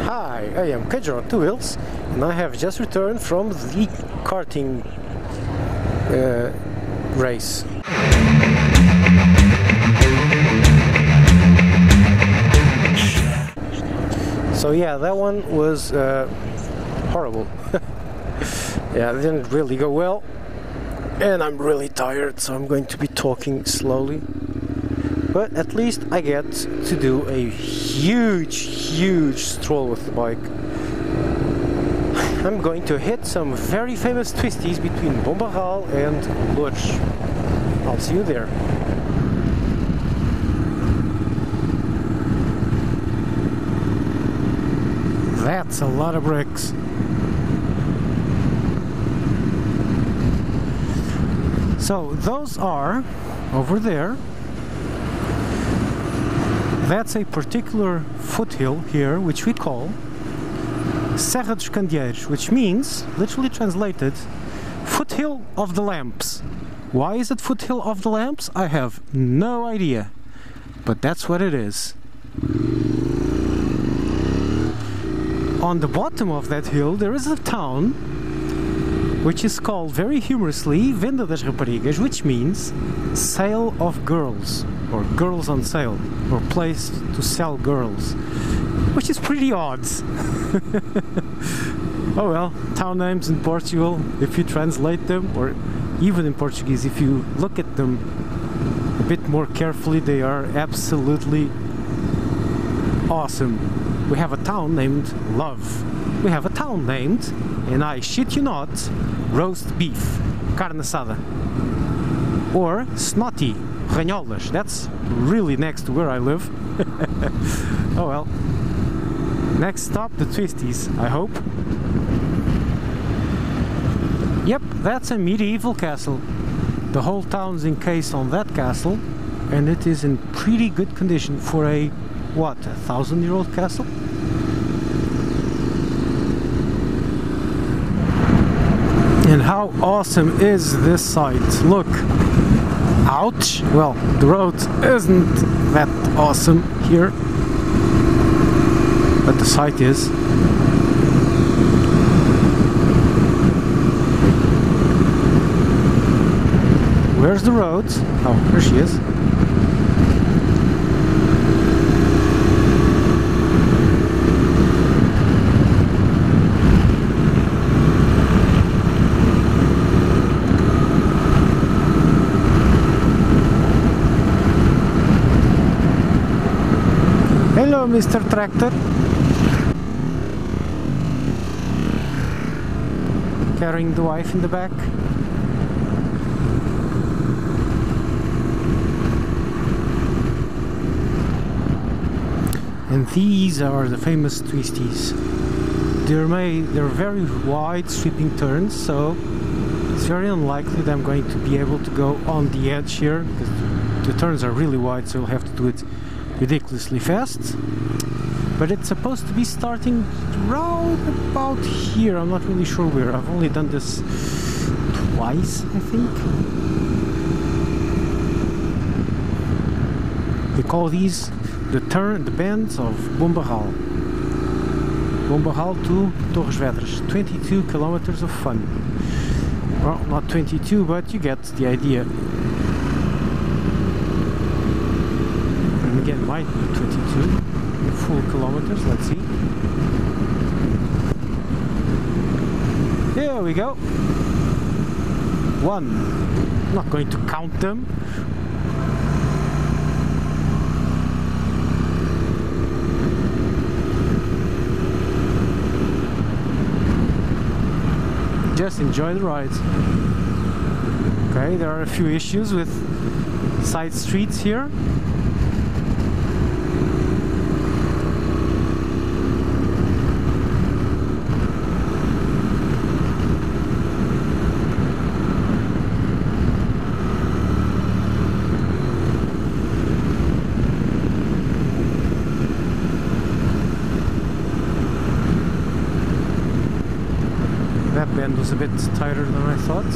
Hi, I am Kedger on two wheels, and I have just returned from the karting race. So yeah, that one was horrible. Yeah, it didn't really go well, and I'm really tired, so I'm going to be talking slowly. But at least I get to do a huge stroll with the bike. I'm going to hit some very famous twisties between Bombarral and Lourdes. I'll see you there. That's a lot of bricks. So those are over there. That's a particular foothill here, which we call Serra dos Candeeiros, which means, literally translated, foothill of the lamps. Why is it foothill of the lamps? I have no idea, but that's what it is. On the bottom of that hill there is a town which is called very humorously Venda das Raparigas, which means sale of girls, or girls on sale, or place to sell girls, which is pretty odd. Oh well, town names in Portugal, if you translate them, or even in Portuguese, if you look at them a bit more carefully, they are absolutely awesome. We have a town named Love. We have a town named, and I shit you not, roast beef, carne assada. Or Snotty, Ranholas. That's really next to where I live. Oh well. Next stop, the Twisties, I hope. Yep, that's a medieval castle. The whole town's encased on that castle, and it is in pretty good condition for a, what, 1,000-year-old castle? And how awesome is this site? Look! Ouch! Well, the road isn't that awesome here, but the site is. Where's the road? Oh, here she is. Hello, Mr. Tractor. Carrying the wife in the back. And these are the famous twisties. They're very wide sweeping turns, so it's very unlikely that I'm going to be able to go on the edge here, because the turns are really wide, so you'll have to do it ridiculously fast. But it's supposed to be starting round about here. I'm not really sure where. I've only done this twice, I think. They call these the bends of Bombarral. Bombarral to Torres Vedras. 22 kilometers of fun. Well, not 22, but you get the idea. And again, might be 22 full kilometers. Let's see. Here we go. One. I'm not going to count them. Just enjoy the ride. Okay, there are a few issues with side streets here. That bend was a bit tighter than I thought.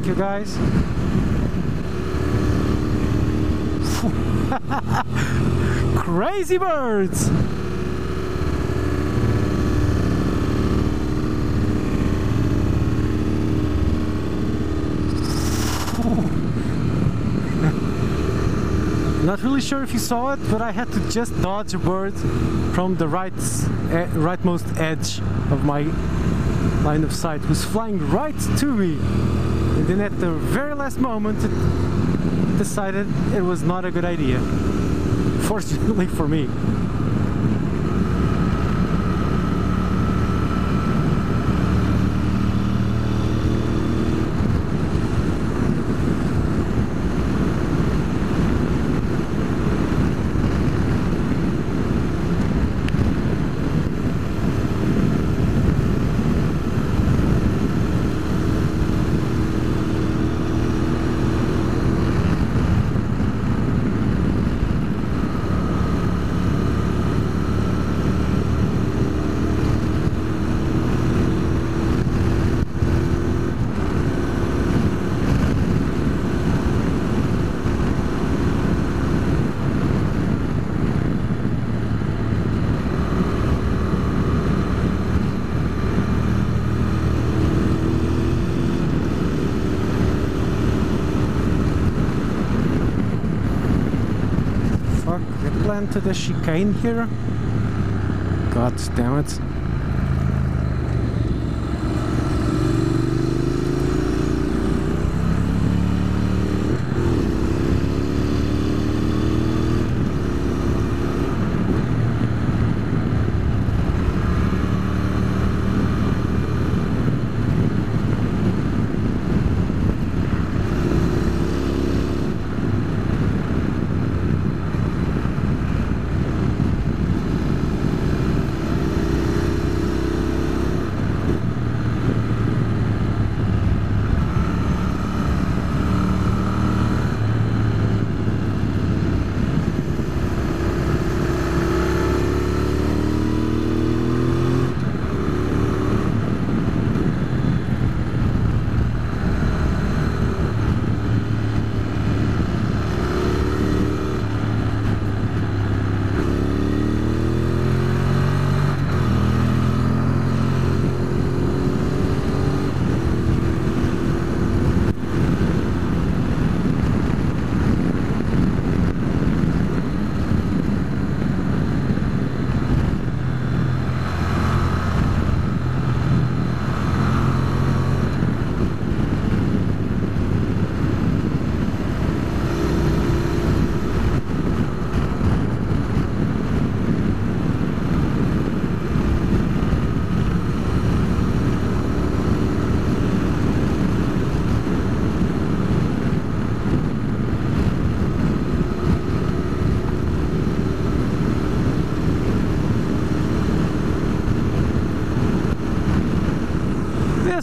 Thank you, guys. Crazy birds! Not really sure if you saw it, but I had to just dodge a bird from the rightmost edge of my line of sight, who's flying right to me. And then at the very last moment, it decided it was not a good idea. Fortunately for me. To the chicane here. God damn it.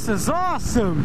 This is awesome!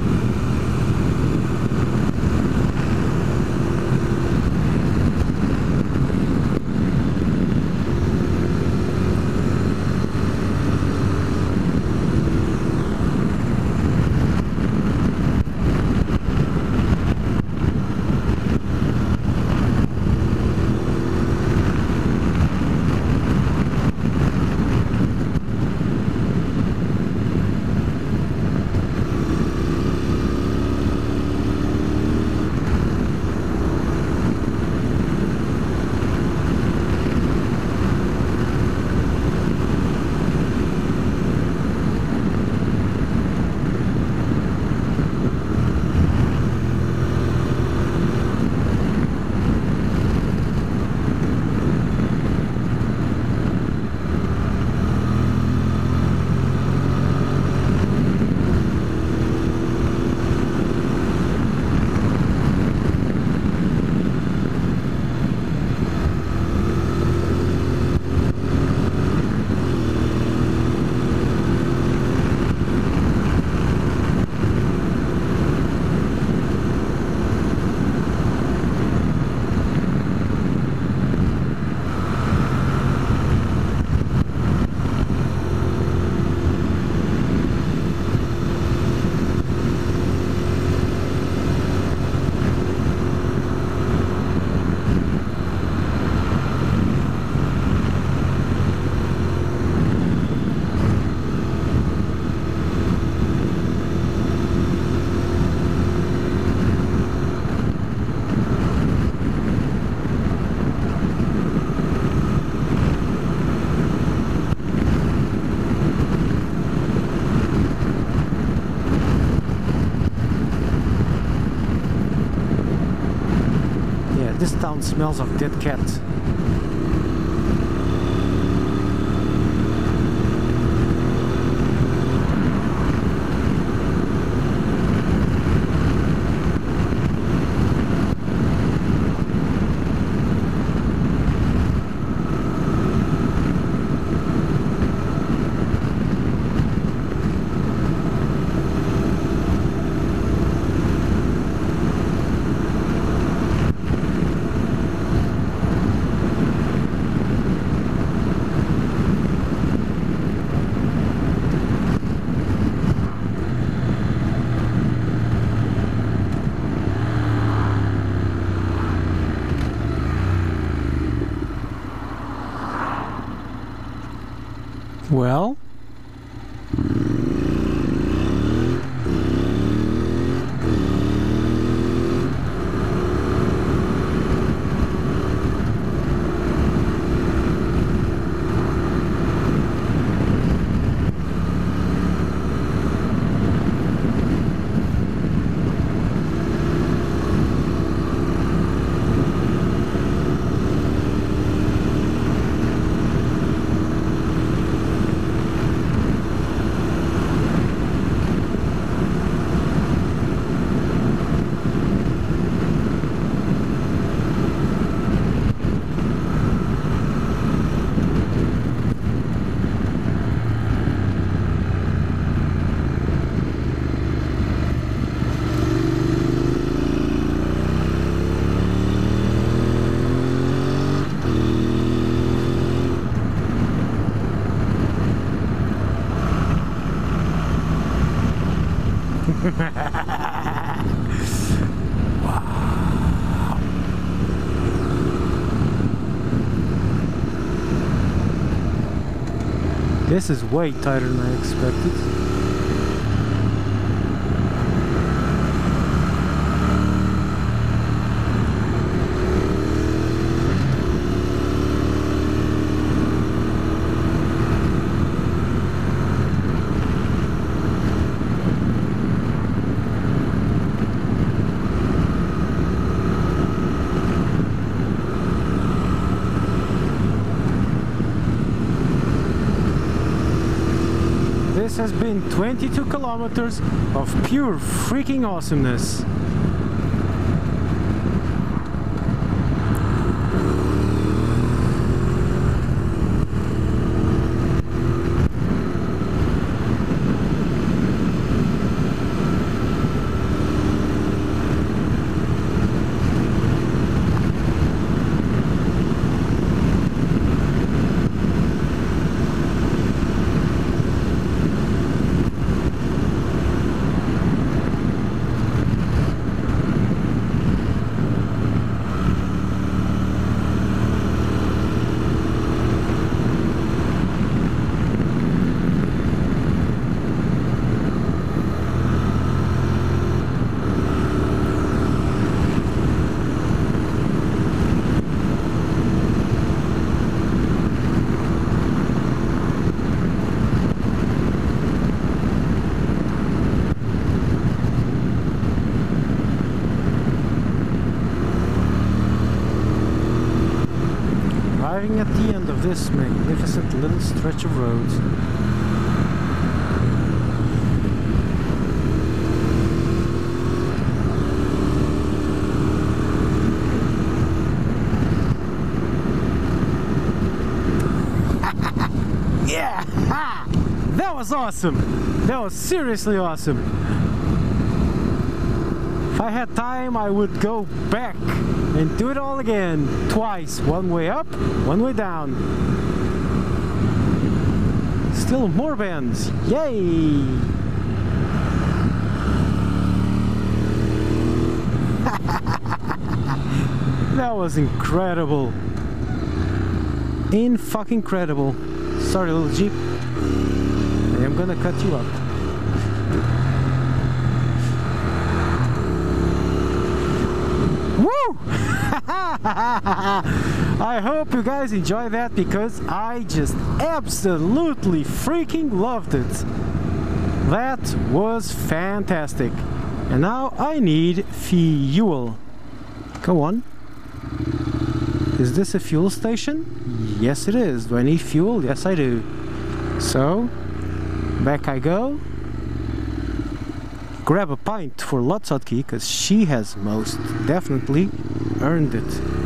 ground smells of dead cat. Well, wow. This is way tighter than I expected. This has been 22 kilometers of pure freaking awesomeness. Arriving at the end of this magnificent little stretch of roads. Yeah! Ha! That was awesome! That was seriously awesome! If I had time, I would go back and do it all again, twice, one way up, one way down. Still more bends, yay! That was incredible. In-fucking-credible. Sorry, little Jeep. I am gonna cut you up. Woo! I hope you guys enjoy that because I just absolutely freaking loved it. That was fantastic. And now I need fuel. Go on. Is this a fuel station? Yes it is. Do I need fuel? Yes I do. So, back I go. Grab a pint for Lotsotki, because she has most definitely earned it.